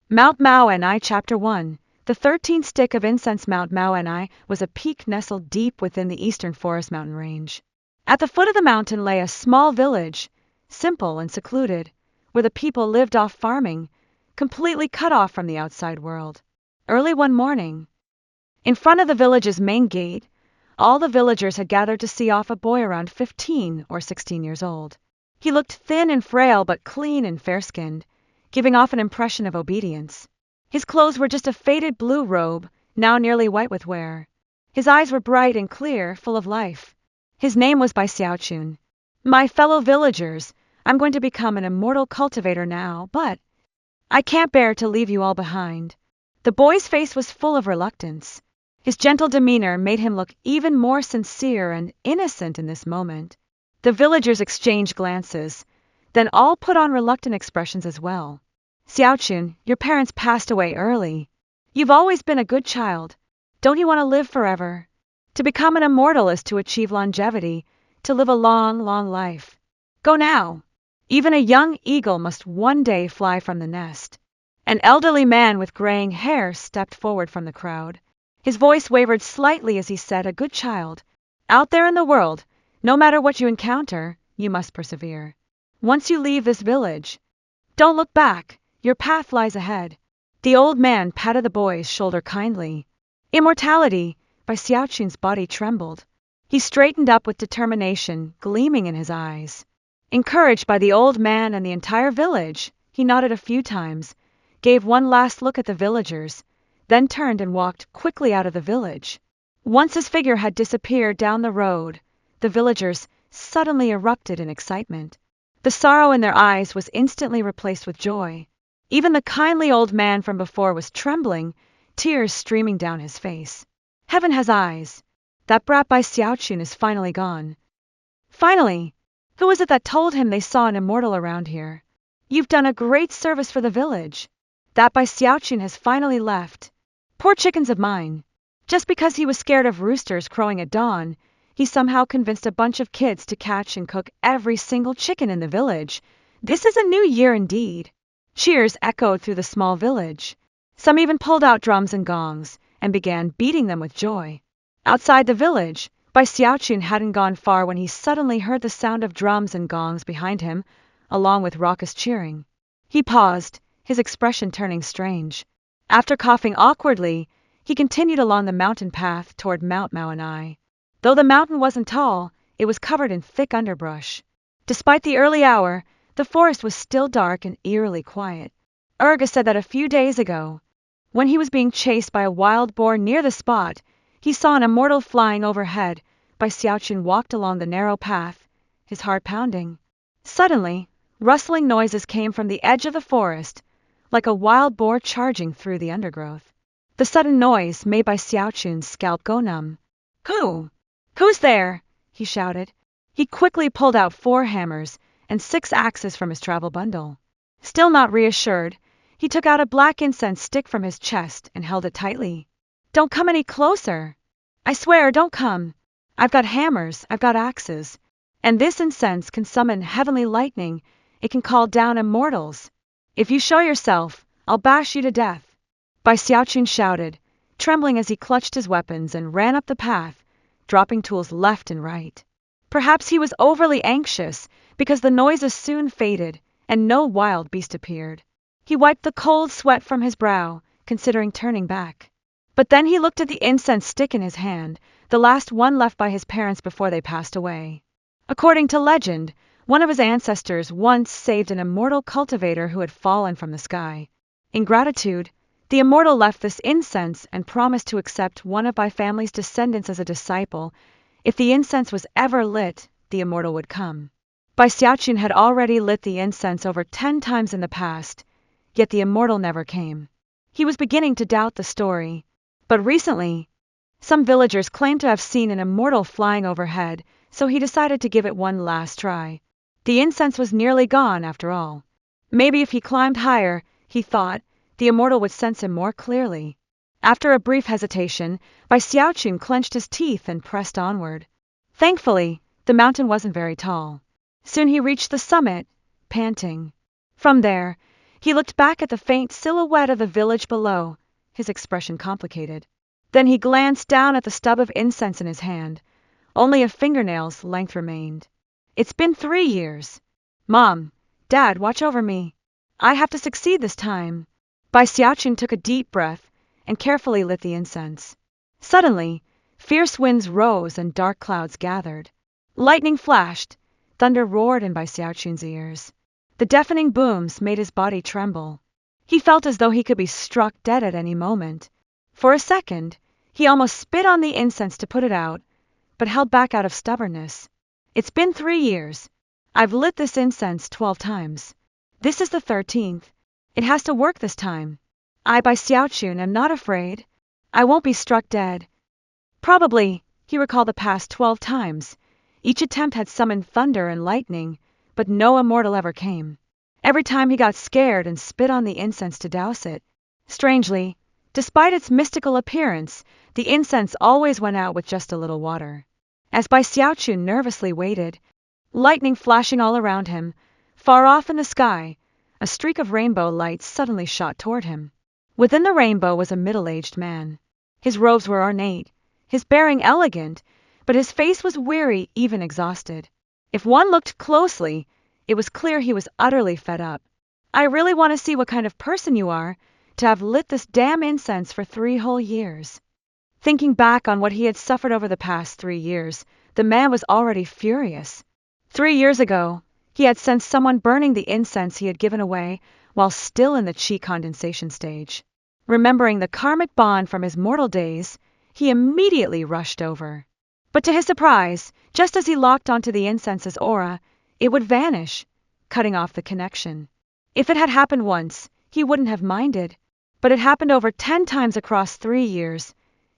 Mount Mao'an'ai Chapter 1. The 13th stick of incense. Mount Mao'an'ai was a peak nestled deep within the eastern forest mountain range. At the foot of the mountain lay a small village, simple and secluded, where the people lived off farming, completely cut off from the outside world. Early one morning, in front of the village's main gate, all the villagers had gathered to see off a boy around 15 or 16 years old. He looked thin and frail but clean and fair-skinned, giving off an impression of obedience. His clothes were just a faded blue robe, now nearly white with wear. His eyes were bright and clear, full of life. His name was Bai Xiaochun. My fellow villagers, I'm going to become an immortal cultivator now, but I can't bear to leave you all behind. The boy's face was full of reluctance. His gentle demeanor made him look even more sincere and innocent in this moment. The villagers exchanged glances, then all put on reluctant expressions as well. Xiaochun, your parents passed away early. You've always been a good child. Don't you want to live forever? To become an immortal is to achieve longevity, to live a long, long life. Go now. Even a young eagle must one day fly from the nest. An elderly man with graying hair stepped forward from the crowd. His voice wavered slightly as he said, "A good child. Out there in the world, no matter what you encounter, you must persevere. Once you leave this village, don't look back. Your path lies ahead." The old man patted the boy's shoulder kindly. Immortality, Bai Xiaochun's body trembled. He straightened up with determination gleaming in his eyes. Encouraged by the old man and the entire village, he nodded a few times, gave one last look at the villagers, then turned and walked quickly out of the village. Once his figure had disappeared down the road, the villagers suddenly erupted in excitement. The sorrow in their eyes was instantly replaced with joy. Even the kindly old man from before was trembling, tears streaming down his face. Heaven has eyes. That brat Bai Xiaochun is finally gone. Finally! Who was it that told him they saw an immortal around here? You've done a great service for the village. That Bai Xiaochun has finally left. Poor chickens of mine. Just because he was scared of roosters crowing at dawn, he somehow convinced a bunch of kids to catch and cook every single chicken in the village. This is a new year indeed. Cheers echoed through the small village. Some even pulled out drums and gongs, and began beating them with joy. Outside the village, Bai Xiaochun hadn't gone far when he suddenly heard the sound of drums and gongs behind him, along with raucous cheering. He paused, his expression turning strange. After coughing awkwardly, he continued along the mountain path toward Mount Mao'an'ai. Though the mountain wasn't tall, it was covered in thick underbrush. Despite the early hour, the forest was still dark and eerily quiet. Urga said that a few days ago, when he was being chased by a wild boar near the spot, he saw an immortal flying overhead. Bai Xiaochun walked along the narrow path, his heart pounding. Suddenly, rustling noises came from the edge of the forest, like a wild boar charging through the undergrowth. The sudden noise made Bai Xiaochun's scalp go numb. Who's there?" he shouted. He quickly pulled out 4 hammers and 6 axes from his travel bundle. Still not reassured, he took out a black incense stick from his chest and held it tightly. "Don't come any closer. I swear, don't come. I've got hammers, I've got axes, and this incense can summon heavenly lightning. It can call down immortals. If you show yourself, I'll bash you to death." Bai Xiaochun shouted, trembling as he clutched his weapons and ran up the path, dropping tools left and right. Perhaps he was overly anxious, because the noises soon faded and no wild beast appeared. He wiped the cold sweat from his brow, considering turning back. But then he looked at the incense stick in his hand, the last one left by his parents before they passed away. According to legend, one of his ancestors once saved an immortal cultivator who had fallen from the sky. In gratitude, the immortal left this incense and promised to accept one of Bai family's descendants as a disciple. If the incense was ever lit, the immortal would come. Bai Xiaochun had already lit the incense over 10 times in the past, yet the immortal never came. He was beginning to doubt the story. But recently, some villagers claimed to have seen an immortal flying overhead, so he decided to give it one last try. The incense was nearly gone after all. Maybe if he climbed higher, he thought, the immortal would sense him more clearly. After a brief hesitation, Bai Xiaochun clenched his teeth and pressed onward. Thankfully, the mountain wasn't very tall. Soon he reached the summit, panting. From there, He looked back at the faint silhouette of the village below, his expression complicated. Then he glanced down at the stub of incense in his hand. Only a fingernail's length remained. It's been 3 years. Mom, Dad, watch over me. I have to succeed this time. Bai Xiaochun took a deep breath and carefully lit the incense. Suddenly, fierce winds rose and dark clouds gathered. Lightning flashed, thunder roared in Bai Xiaochun's ears. The deafening booms made his body tremble. He felt as though he could be struck dead at any moment. For a second, he almost spit on the incense to put it out, but held back out of stubbornness. It's been 3 years. I've lit this incense 12 times. This is the 13th. It has to work this time. I, Bai Xiaochun, am not afraid. I won't be struck dead. Probably, he recalled the past 12 times. Each attempt had summoned thunder and lightning, but no immortal ever came. Every time he got scared and spit on the incense to douse it. Strangely, despite its mystical appearance, the incense always went out with just a little water. As Bai Xiaochun nervously waited, lightning flashing all around him, far off in the sky, a streak of rainbow light suddenly shot toward him. Within the rainbow was a middle-aged man. His robes were ornate, his bearing elegant, but his face was weary, even exhausted. If one looked closely, it was clear he was utterly fed up. I really want to see what kind of person you are, to have lit this damn incense for 3 whole years. Thinking back on what he had suffered over the past 3 years, the man was already furious. 3 years ago, he had sensed someone burning the incense he had given away while still in the qi condensation stage. Remembering the karmic bond from his mortal days, he immediately rushed over. But to his surprise, just as he locked onto the incense's aura, it would vanish, cutting off the connection. If it had happened once, he wouldn't have minded, but it happened over 10 times across 3 years,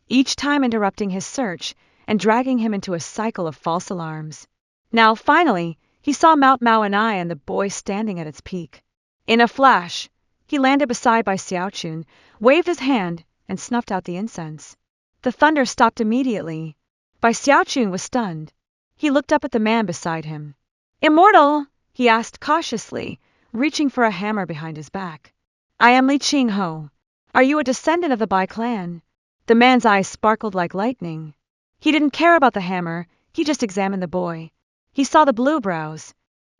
each time interrupting his search and dragging him into a cycle of false alarms. Now, finally, he saw Mount Mao and I and the boy standing at its peak. In a flash, he landed beside Bai Xiaochun, waved his hand, and snuffed out the incense. The thunder stopped immediately. Bai Xiaochun was stunned. He looked up at the man beside him. Immortal? He asked cautiously, reaching for a hammer behind his back. I am Li Qingho. Are you a descendant of the Bai clan? The man's eyes sparkled like lightning. He didn't care about the hammer, he just examined the boy. He saw the blue brows,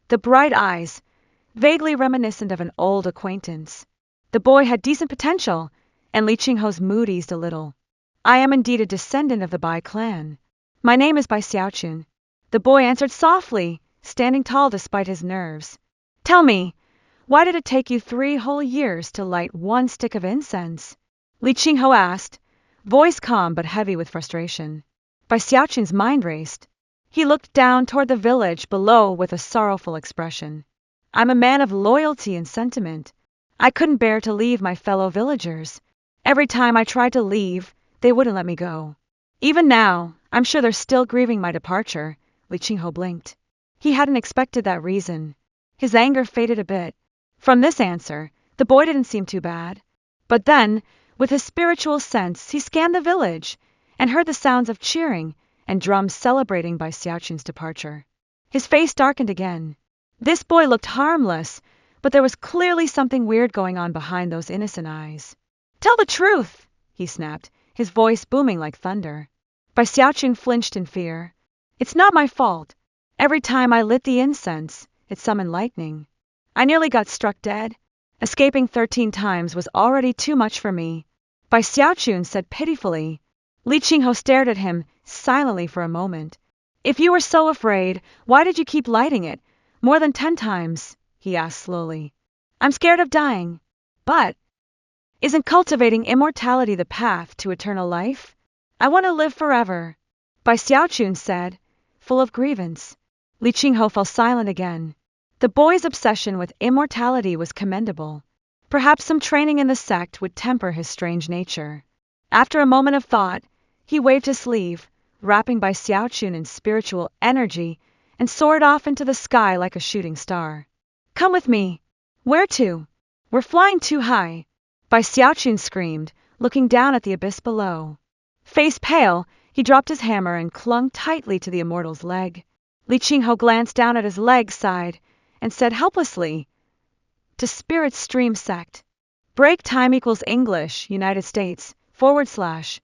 the bright eyes, vaguely reminiscent of an old acquaintance. The boy had decent potential, and Li Qingho's mood eased a little. I am indeed a descendant of the Bai clan. My name is Bai Xiaochun. The boy answered softly, standing tall despite his nerves. Tell me, why did it take you 3 whole years to light 1 stick of incense? Li Qingho asked, voice calm but heavy with frustration. Bai Xiaochun's mind raced. He looked down toward the village below with a sorrowful expression. I'm a man of loyalty and sentiment. I couldn't bear to leave my fellow villagers. Every time I tried to leave, they wouldn't let me go. Even now, I'm sure they're still grieving my departure. Li Qingho blinked. He hadn't expected that reason. His anger faded a bit. From this answer, the boy didn't seem too bad. But then, with his spiritual sense, he scanned the village and heard the sounds of cheering and drums celebrating Bai Xiaochun's departure. His face darkened again. This boy looked harmless, but there was clearly something weird going on behind those innocent eyes. Tell the truth, he snapped, his voice booming like thunder. Bai Xiaochun flinched in fear. It's not my fault. Every time I lit the incense, it summoned lightning. I nearly got struck dead. Escaping 13 times was already too much for me. Bai Xiaochun said pitifully. Li Qingho stared at him silently for a moment. If you were so afraid, why did you keep lighting it? More than 10 times, he asked slowly. I'm scared of dying. But isn't cultivating immortality the path to eternal life? I want to live forever, Bai Xiaochun said, full of grievance. Li Qingho fell silent again. The boy's obsession with immortality was commendable. Perhaps some training in the sect would temper his strange nature. After a moment of thought, he waved his sleeve, wrapping Bai Xiaochun in spiritual energy, and soared off into the sky like a shooting star. Come with me. Where to? We're flying too high, Bai Xiaochun screamed, looking down at the abyss below. Face pale, he dropped his hammer and clung tightly to the immortal's leg. Li Qingho glanced down at his leg side and said helplessly, to Spirit Stream Sect. Break time equals English, United States, //